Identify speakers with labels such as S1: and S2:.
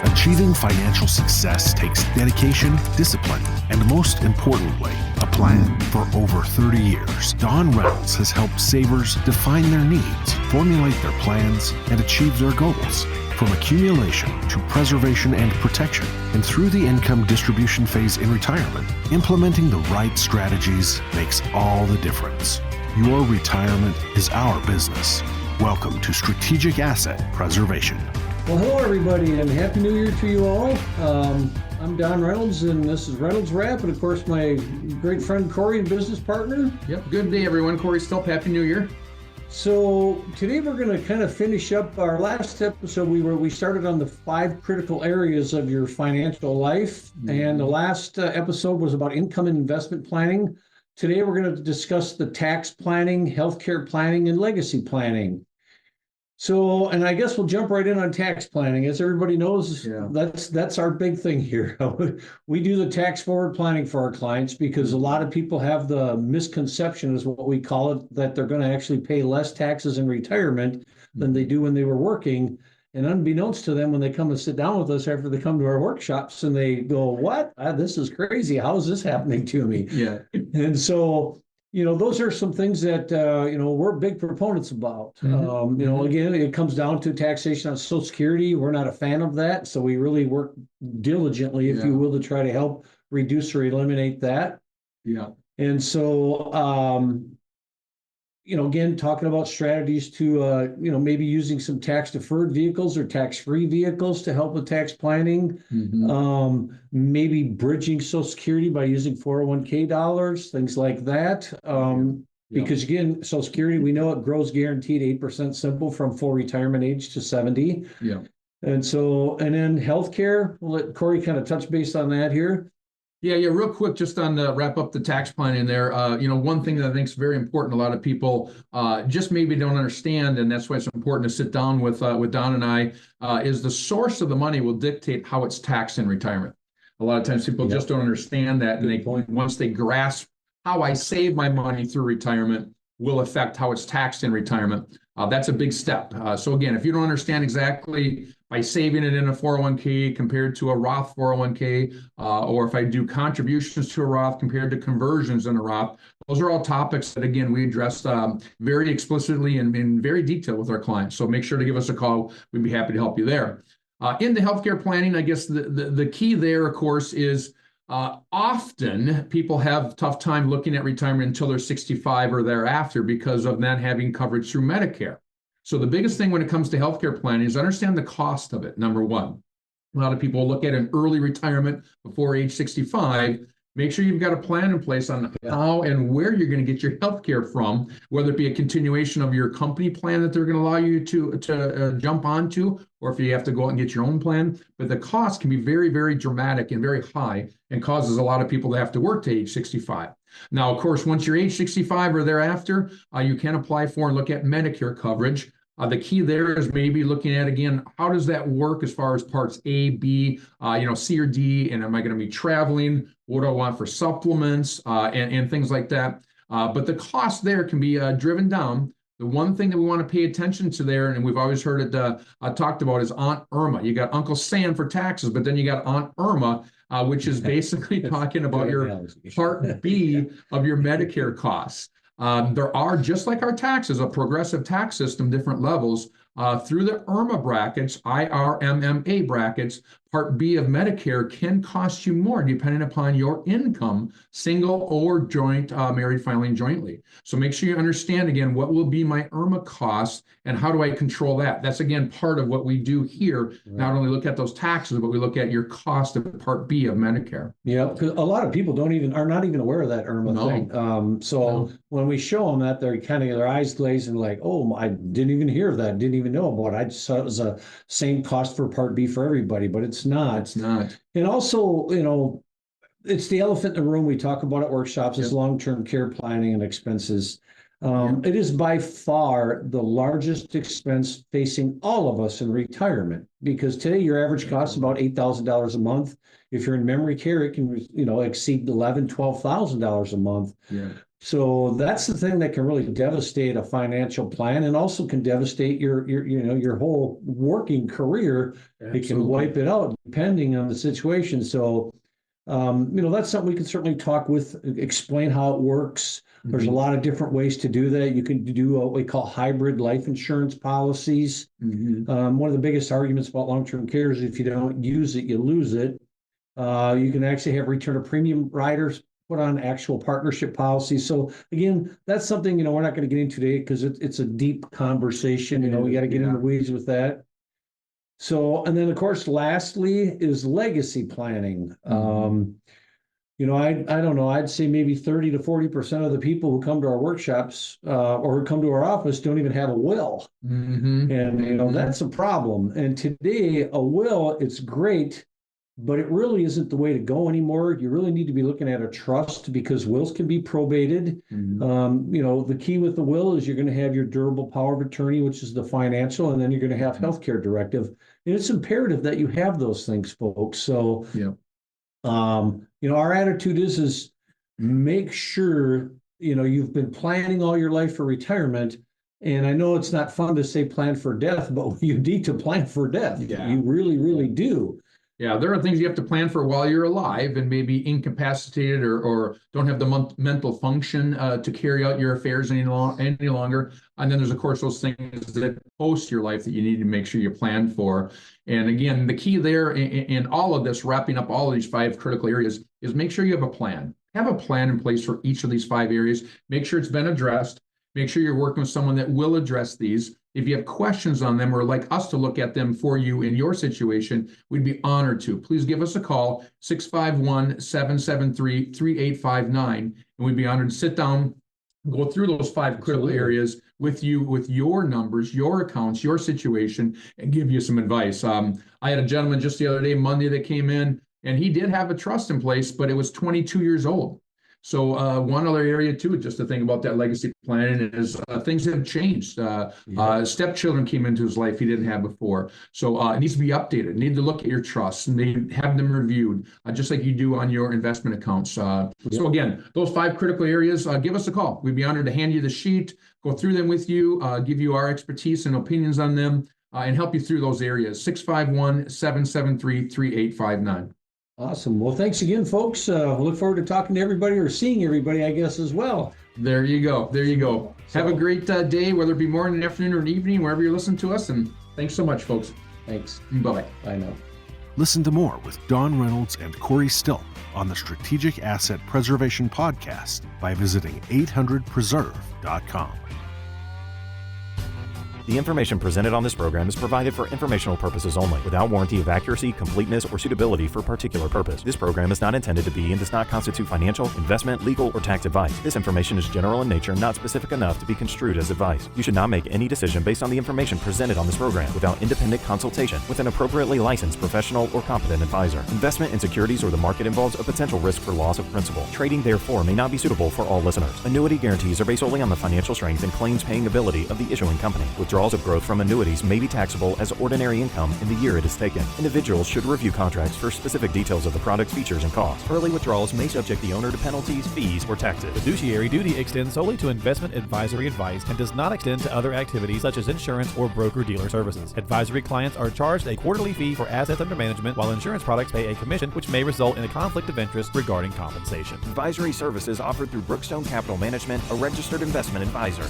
S1: Achieving financial success takes dedication, discipline, and most importantly, a plan. For over 30 years, Don Reynolds has helped savers define their needs, formulate their plans, and achieve their goals. From accumulation to preservation and protection, and through the income distribution phase in retirement, implementing the right strategies makes all the difference. Your retirement is our business. Welcome to Strategic Asset Preservation.
S2: Well, hello, everybody, and Happy New Year to you all. I'm Don Reynolds, and this is Reynolds Wrap, and of course, my great friend Corey and business partner.
S3: Yep, good day, everyone. Corey Stelp, Happy New Year.
S2: So today we're going to kind of finish up our last episode. We started on the 5 critical areas of your financial life, and the last episode was about income and investment planning. Today we're going to discuss the tax planning, healthcare planning, and legacy planning. So, and I guess we'll jump right in on tax planning. As everybody knows, that's our big thing here. We do the tax forward planning for our clients because a lot of people have the misconception, is what we call it, that they're going to actually pay less taxes in retirement than they do when they were working. And unbeknownst to them, when they come and sit down with us after they come to our workshops and they go, what? This is crazy. How is this happening to me?
S3: Yeah.
S2: And so, those are some things that, we're big proponents about. Again, it comes down to taxation on Social Security. We're not a fan of that. So we really work diligently, if you will, to try to help reduce or eliminate that.
S3: Yeah.
S2: And so, again, talking about strategies to, maybe using some tax-deferred vehicles or tax-free vehicles to help with tax planning. Maybe bridging Social Security by using 401k dollars, things like that. Because again, Social Security, we know it grows guaranteed 8% simple from full retirement age to 70.
S3: Yeah.
S2: And then healthcare, we'll let Corey kind of touch base on that here.
S3: Yeah, real quick, just on the wrap up the tax planning there. One thing that I think is very important, a lot of people just maybe don't understand, and that's why it's important to sit down with Don and I, is the source of the money will dictate how it's taxed in retirement. A lot of times people just don't understand that, and once they grasp how I save my money through retirement will affect how it's taxed in retirement. That's a big step. So again, if you don't understand exactly by saving it in a 401k compared to a Roth 401k, or if I do contributions to a Roth compared to conversions in a Roth, those are all topics that, again, we address very explicitly and in very detail with our clients. So make sure to give us a call. We'd be happy to help you there. In the healthcare planning, I guess the key there, of course, is often people have a tough time looking at retirement until they're 65 or thereafter because of not having coverage through Medicare. So the biggest thing when it comes to healthcare planning is understand the cost of it, number one. A lot of people look at an early retirement before age 65. Make sure you've got a plan in place on how and where you're going to get your healthcare from, whether it be a continuation of your company plan that they're going to allow you to jump onto, or if you have to go out and get your own plan. But the cost can be very, very dramatic and very high and causes a lot of people to have to work to age 65. Now, of course, once you're age 65 or thereafter, you can apply for and look at Medicare coverage. The key there is maybe looking at, again, how does that work as far as parts A, B, C or D, and am I going to be traveling? What do I want for supplements and things like that? But the cost there can be driven down. The one thing that we want to pay attention to there, and we've always heard it talked about, is Aunt Irma. You got Uncle Sam for taxes, but then you got Aunt Irma, which is basically talking about your Part B of your Medicare costs. There are, just like our taxes, a progressive tax system, different levels. Through the IRMA brackets, IRMMA brackets, Part B of Medicare can cost you more depending upon your income, single or joint, married filing jointly. So make sure you understand, again, what will be my IRMA costs and how do I control that? That's, again, part of what we do here. Right. Not only look at those taxes, but we look at your cost of Part B of Medicare.
S2: Yeah, because a lot of people are not even aware of that IRMA thing. When we show them that, they're kind of their eyes glazed and like, oh, I didn't even hear of that, didn't even know about it. I just thought it was the same cost for Part B for everybody, but it's not.
S3: It's not.
S2: And also, it's the elephant in the room we talk about at workshops is long-term care planning and expenses. It is by far the largest expense facing all of us in retirement, because today your average cost is about $8,000 a month. If you're in memory care, it can exceed $11,000, $12,000 a month.
S3: Yeah.
S2: So that's the thing that can really devastate a financial plan, and also can devastate your whole working career. It can wipe it out depending on the situation. So that's something we can certainly explain how it works. There's a lot of different ways to do that. You can do what we call hybrid life insurance policies. One of the biggest arguments about long-term care is if you don't use it, you lose it. You can actually have return of premium riders put on actual partnership policies. So again, that's something, we're not going to get into today because it's a deep conversation. We got to get in the weeds with that. So, and then of course, lastly is legacy planning. I don't know, I'd say maybe 30 to 40% of the people who come to our workshops or who come to our office don't even have a will. And, that's a problem. And today, a will, it's great, but it really isn't the way to go anymore. You really need to be looking at a trust because wills can be probated. The key with the will is you're going to have your durable power of attorney, which is the financial, and then you're going to have healthcare directive. And it's imperative that you have those things, folks. So, our attitude is make sure, you've been planning all your life for retirement. And I know it's not fun to say plan for death, but you need to plan for death. You really, really do.
S3: Yeah, there are things you have to plan for while you're alive and maybe incapacitated or don't have the mental function to carry out your affairs any longer. And then there's, of course, those things that post your life that you need to make sure you plan for. And again, the key there in all of this, wrapping up all of these 5 critical areas, is make sure you have a plan. Have a plan in place for each of these 5 areas. Make sure it's been addressed. Make sure you're working with someone that will address these. If you have questions on them or like us to look at them for you in your situation, we'd be honored to. Please give us a call, 651-773-3859, and we'd be honored to sit down, go through those 5 critical areas with you, with your numbers, your accounts, your situation, and give you some advice. I had a gentleman just the other day, Monday, that came in, and he did have a trust in place, but it was 22 years old. So one other area too, just to think about that legacy planning is things have changed. Stepchildren came into his life he didn't have before. So it needs to be updated. Need to look at your trusts and have them reviewed, just like you do on your investment accounts. So again, those 5 critical areas, give us a call. We'd be honored to hand you the sheet, go through them with you, give you our expertise and opinions on them, and help you through those areas. 651-773-3859.
S2: Awesome. Well, thanks again, folks. Look forward to talking to everybody or seeing everybody, I guess, as well.
S3: There you go. Have a great day, whether it be morning, afternoon, or evening, wherever you're listening to us. And thanks so much, folks.
S2: Thanks.
S3: Bye-bye.
S2: Bye now.
S1: Listen to more with Don Reynolds and Corey Stilp on the Strategic Asset Preservation Podcast by visiting 800preserve.com.
S4: The information presented on this program is provided for informational purposes only, without warranty of accuracy, completeness, or suitability for a particular purpose. This program is not intended to be and does not constitute financial, investment, legal, or tax advice. This information is general in nature, not specific enough to be construed as advice. You should not make any decision based on the information presented on this program without independent consultation with an appropriately licensed professional or competent advisor. Investment in securities or the market involves a potential risk for loss of principal. Trading, therefore, may not be suitable for all listeners. Annuity guarantees are based solely on the financial strength and claims-paying ability of the issuing company. Withdrawals of growth from annuities may be taxable as ordinary income in the year it is taken. Individuals should review contracts for specific details of the product's features and costs. Early withdrawals may subject the owner to penalties, fees, or taxes.
S5: Fiduciary duty extends solely to investment advisory advice and does not extend to other activities such as insurance or broker-dealer services. Advisory clients are charged a quarterly fee for assets under management, while insurance products pay a commission, which may result in a conflict of interest regarding compensation.
S4: Advisory services offered through Brookstone Capital Management, a registered investment advisor.